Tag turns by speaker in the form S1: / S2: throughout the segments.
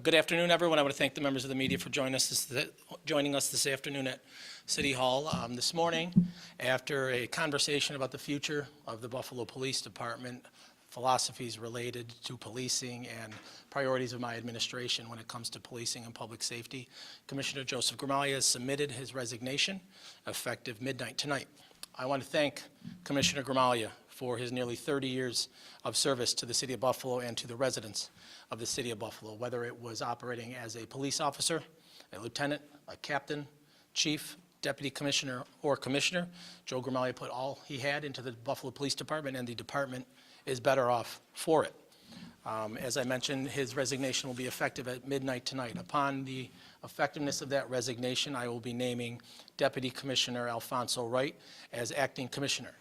S1: Good afternoon, everyone. I want to thank the members of the media for joining us this afternoon at City Hall this morning after a conversation about the future of the Buffalo Police Department, philosophies related to policing, and priorities of my administration when it comes to policing and public safety. Commissioner Joseph Gramaglia has submitted his resignation effective midnight tonight. I want to thank Commissioner Gramaglia for his nearly 30 years of service to the City of Buffalo and to the residents of the City of Buffalo, whether it was operating as a police officer, a lieutenant, a captain, chief, deputy commissioner, or commissioner. Joe Gramaglia put all he had into the Buffalo Police Department, and the department is better off for it. As I mentioned, his resignation will be effective at midnight tonight. Upon the effectiveness of that resignation, I will be naming Deputy Commissioner Alfonso Wright as acting commissioner.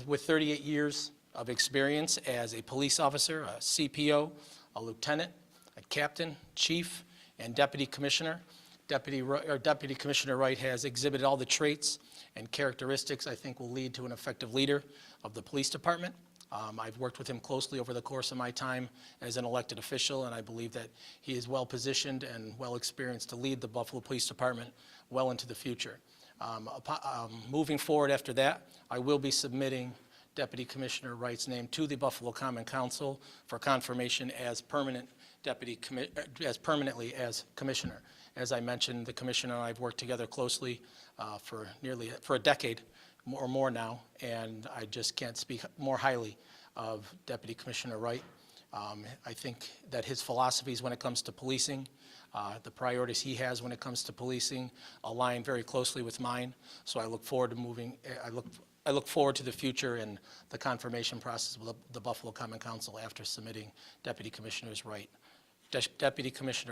S1: With 38 years of experience as a police officer, a CPO, a lieutenant, a captain, chief, and deputy commissioner, Deputy Commissioner Wright has exhibited all the traits and characteristics I think will lead to an effective leader of the police department. I've worked with him closely over the course of my time as an elected official, and I believe that he is well positioned and well experienced to lead the Buffalo Police Department well into the future. Moving forward after that, I will be submitting Deputy Commissioner Wright's name to the Buffalo Common Council for confirmation as permanently as commissioner. As I mentioned, the commissioner and I have worked together closely for a decade or more now, and I just can't speak more highly of Deputy Commissioner Wright. I think that his philosophies when it comes to policing, the priorities he has when it comes to policing, align very closely with mine. So I look forward to I look forward to the future and the confirmation process with the Buffalo Common Council after submitting Deputy Commissioner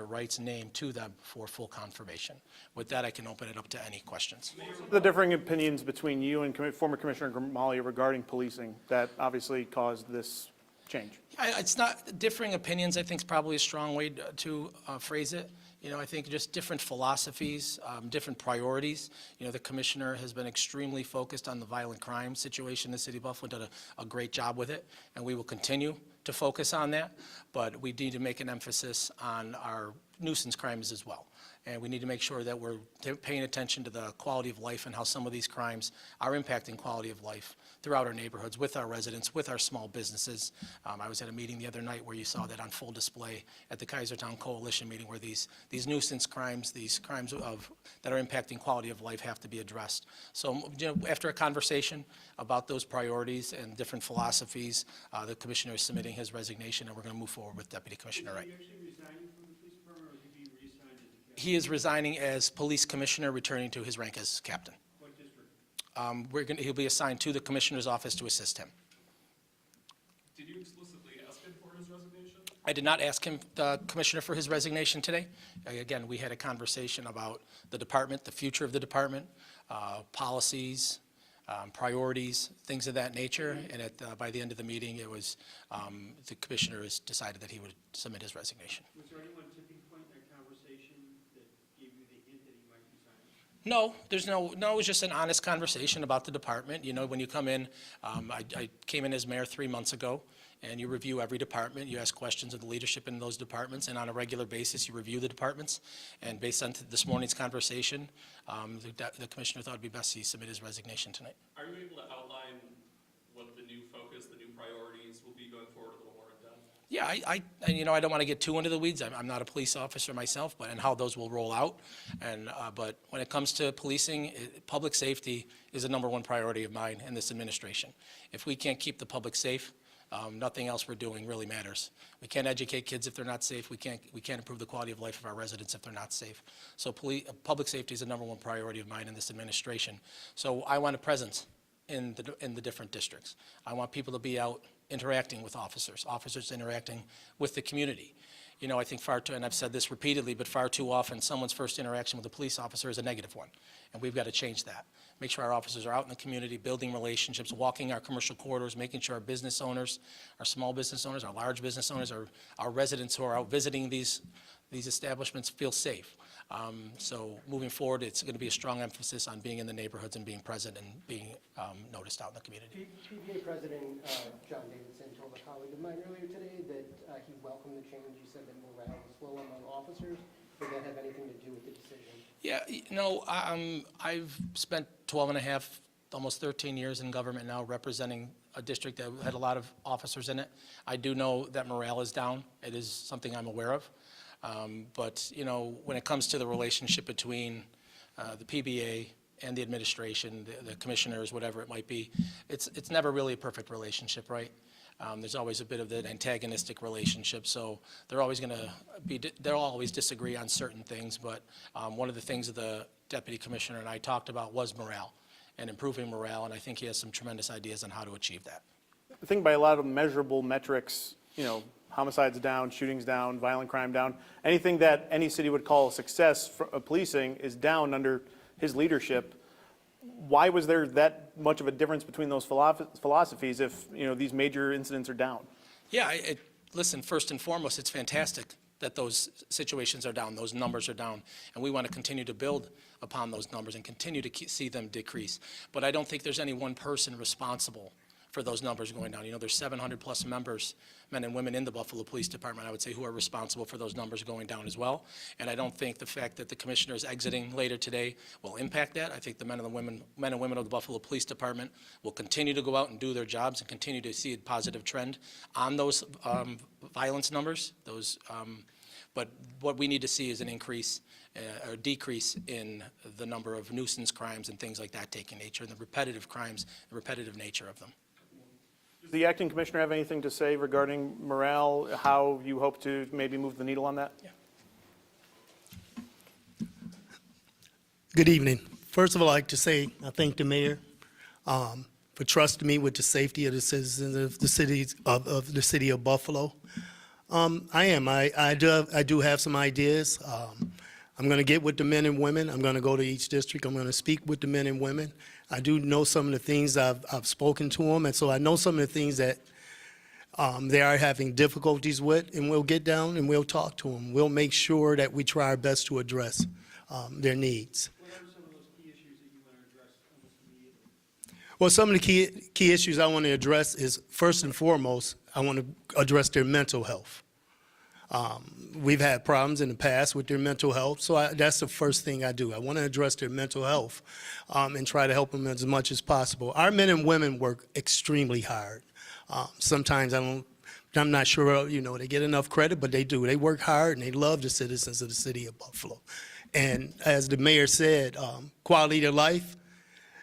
S1: Wright's name to them for full confirmation. With that, I can open it up to any questions.
S2: The differing opinions between you and former Commissioner Gramaglia regarding policing that obviously caused this change.
S1: It's not differing opinions, I think is probably a strong way to phrase it. You know, I think just different philosophies, different priorities. You know, the commissioner has been extremely focused on the violent crime situation in the City of Buffalo, done a great job with it, and we will continue to focus on that, but we need to make an emphasis on our nuisance crimes as well. And we need to make sure that we're paying attention to the quality of life and how some of these crimes are impacting quality of life throughout our neighborhoods, with our residents, with our small businesses. I was at a meeting the other night where you saw that on full display at the Kaisertown Coalition meeting, where these nuisance crimes, these crimes that are impacting quality of life have to be addressed. So, you know, after a conversation about those priorities and different philosophies, the commissioner is submitting his resignation, and we're going to move forward with Deputy Commissioner Wright. He is resigning as police commissioner, returning to his rank as captain.
S2: What district?
S1: He'll be assigned to the commissioner's office to assist him.
S3: Did you explicitly ask him for his resignation?
S1: I did not ask him, the commissioner, for his resignation today. Again, we had a conversation about the department, the future of the department, policies, priorities, things of that nature. And by the end of the meeting, it was the commissioner has decided that he would submit his resignation.
S4: Was there any one tipping point in that conversation that gave you the hint that he might resign?
S1: No, it was just an honest conversation about the department. You know, when you come in, I came in as mayor 3 months ago, and you review every department. You ask questions of the leadership in those departments, and on a regular basis, you review the departments. And based on this morning's conversation, the commissioner thought it would be best he submit his resignation tonight.
S3: Are you able to outline what the new focus, the new priorities will be going forward a little more in depth?
S1: Yeah, I don't want to get too into the weeds. I'm not a police officer myself, and how those will roll out. But when it comes to policing, public safety is the #1 priority of mine in this administration. If we can't keep the public safe, nothing else we're doing really matters. We can't educate kids if they're not safe. We can't improve the quality of life of our residents if they're not safe. So public safety is the #1 priority of mine in this administration. So I want a presence in the different districts. I want people to be out interacting with officers interacting with the community. You know, I think and I've said this repeatedly, but far too often someone's first interaction with a police officer is a negative one, and we've got to change that. Make sure our officers are out in the community, building relationships, walking our commercial corridors, making sure our business owners, our small business owners, our large business owners, our residents who are out visiting these establishments feel safe. So moving forward, it's going to be a strong emphasis on being in the neighborhoods and being present and being noticed out in the community.
S5: PBA President John Davidson told a colleague of mine earlier today that he welcomed the change. He said that more morale is low among officers? Would that have anything to do with the decision?
S1: Yeah, I've spent 12 and a half, almost 13 years in government now representing a district that had a lot of officers in it. I do know that morale is down. It is something I'm aware of. But, when it comes to the relationship between the PBA and the administration, the commissioners, whatever it might be, it's never really a perfect relationship, right? There's always a bit of an antagonistic relationship, so they'll always disagree on certain things, but one of the things that the deputy commissioner and I talked about was morale and improving morale, and I think he has some tremendous ideas on how to achieve that.
S2: I think by a lot of measurable metrics, homicides down, shootings down, violent crime down, anything that any city would call a success for policing is down under his leadership. Why was there that much of a difference between those philosophies if, these major incidents are down?
S1: Yeah, listen, first and foremost, it's fantastic that those situations are down, those numbers are down, and we want to continue to build upon those numbers and continue to see them decrease. But I don't think there's any one person responsible for those numbers going down. There's 700 plus members, men and women in the Buffalo Police Department, I would say, who are responsible for those numbers going down as well. And I don't think the fact that the commissioner is exiting later today will impact that. I think the men and women of the Buffalo Police Department will continue to go out and do their jobs and continue to see a positive trend on those violence numbers. But what we need to see is an increase or decrease in the number of nuisance crimes and things like that taking nature, and the repetitive crimes, the repetitive nature of them.
S2: Does the acting commissioner have anything to say regarding morale, how you hope to maybe move the needle on that?
S1: Yeah.
S6: Good evening. First of all, I'd like to say I thank the mayor for trusting me with the safety of the citizens of the city of Buffalo. I do have some ideas. I'm going to get with the men and women. I'm going to go to each district. I'm going to speak with the men and women. I do know some of the things I've spoken to them, and so I know some of the things that they are having difficulties with, and we'll get down and we'll talk to them. We'll make sure that we try our best to address their needs.
S4: What are some of those key issues that you want to address almost immediately?
S6: Well, some of the key issues I want to address is, first and foremost, I want to address their mental health. We've had problems in the past with their mental health, so that's the first thing I do. I want to address their mental health and try to help them as much as possible. Our men and women work extremely hard. Sometimes I'm not sure, they get enough credit, but they do. They work hard, and they love the citizens of the city of Buffalo. And as the mayor said, quality of life,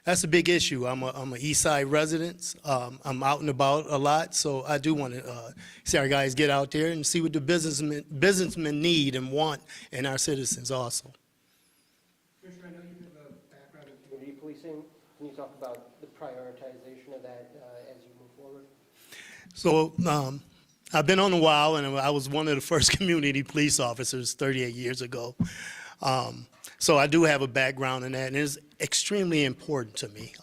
S6: that's a big issue. I'm a East Side resident. I'm out and about a lot, so I do want to see our guys get out there and see what the businessmen need and want in our citizens also.
S5: Commissioner, I know you have a background in community policing. Can you talk about the prioritization of that as you move forward?
S6: So I've been on a while, and I was one of the first community police officers 38 years ago. So I do have a background in that, and it's extremely important to me.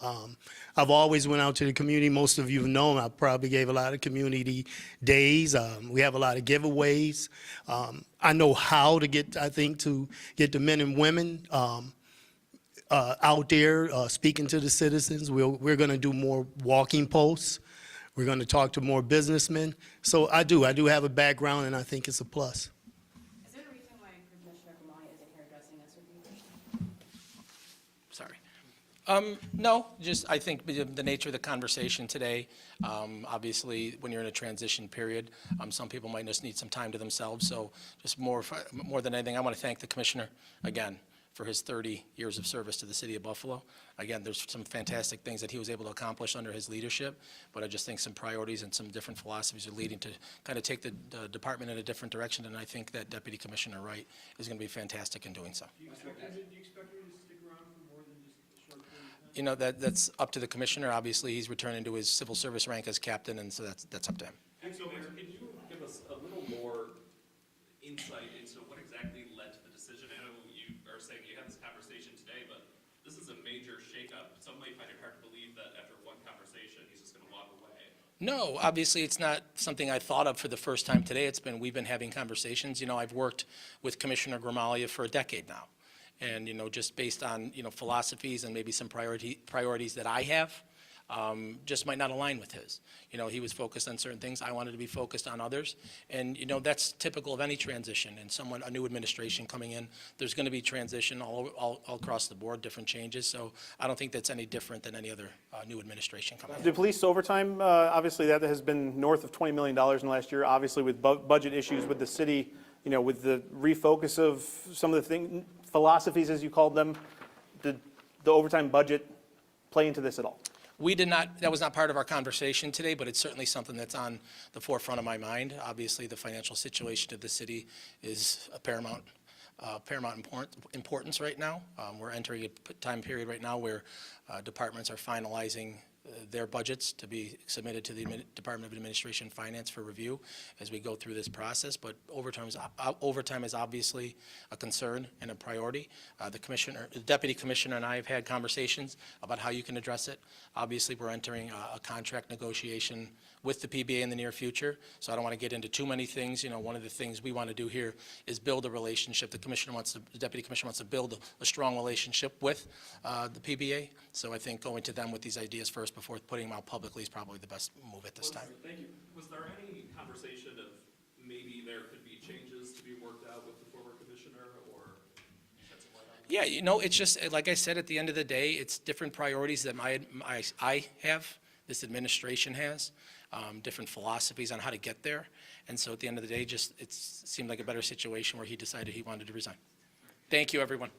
S6: I've always went out to the community. Most of you know I probably gave a lot of community days. We have a lot of giveaways. I know how to get the men and women out there speaking to the citizens. We're going to do more walking posts. We're going to talk to more businessmen. So I do have a background, and I think it's a plus.
S7: Is there a reason why Commissioner Kamali isn't here addressing us with you?
S1: Sorry. No, just I think the nature of the conversation today, obviously, when you're in a transition period, some people might just need some time to themselves. So just more than anything, I want to thank the commissioner again for his 30 years of service to the city of Buffalo. Again, there's some fantastic things that he was able to accomplish under his leadership, but I just think some priorities and some different philosophies are leading to kind of take the department in a different direction, and I think that Deputy Commissioner Wright is going to be fantastic in doing so.
S4: Do you expect him to stick around for more than just a short period of time?
S1: That's up to the commissioner. Obviously, he's returning to his civil service rank as captain, and so that's up to him.
S3: And so, Mayor, can you give us a little more insight into what exactly led to the decision? I know you are saying you had this conversation today, but this is a major shakeup. Some might find it hard to believe that after one conversation, he's just going to walk away.
S1: No, obviously, it's not something I thought of for the first time today. We've been having conversations. I've worked with Commissioner Gramalia for a decade now. And, just based on, philosophies and maybe some priorities that I have, just might not align with his. You know, he was focused on certain things. I wanted to be focused on others. And, you know, that's typical of any transition. And a new administration coming in, there's going to be transition all across the board, different changes. So I don't think that's any different than any other new administration coming in.
S2: The police overtime, obviously that has been north of $20 million in the last year, obviously with budget issues with the city, you know, with the refocus of some of the philosophies, as you called them. Did the overtime budget play into this at all?
S1: We did not, that was not part of our conversation today, but it's certainly something that's on the forefront of my mind. Obviously, the financial situation of the city is a paramount importance right now. We're entering a time period right now where departments are finalizing their budgets to be submitted to the Department of Administration and Finance for review as we go through this process. But overtime is obviously a concern and a priority. The Deputy Commissioner and I have had conversations about how you can address it. Obviously, we're entering a contract negotiation with the PBA in the near future, so I don't want to get into too many things. You know, one of the things we want to do here is build a relationship. The Deputy Commissioner wants to build a strong relationship with the PBA. So I think going to them with these ideas first before putting them out publicly is probably the best move at this time.
S3: Thank you. Was there any conversation of maybe there could be changes to be worked out with the former commissioner, or shed some light on that?
S1: Yeah, you know, it's just, like I said, at the end of the day, it's different priorities that I have, this administration has, different philosophies on how to get there. And so at the end of the day, it seemed like a better situation where he decided he wanted to resign. Thank you, everyone.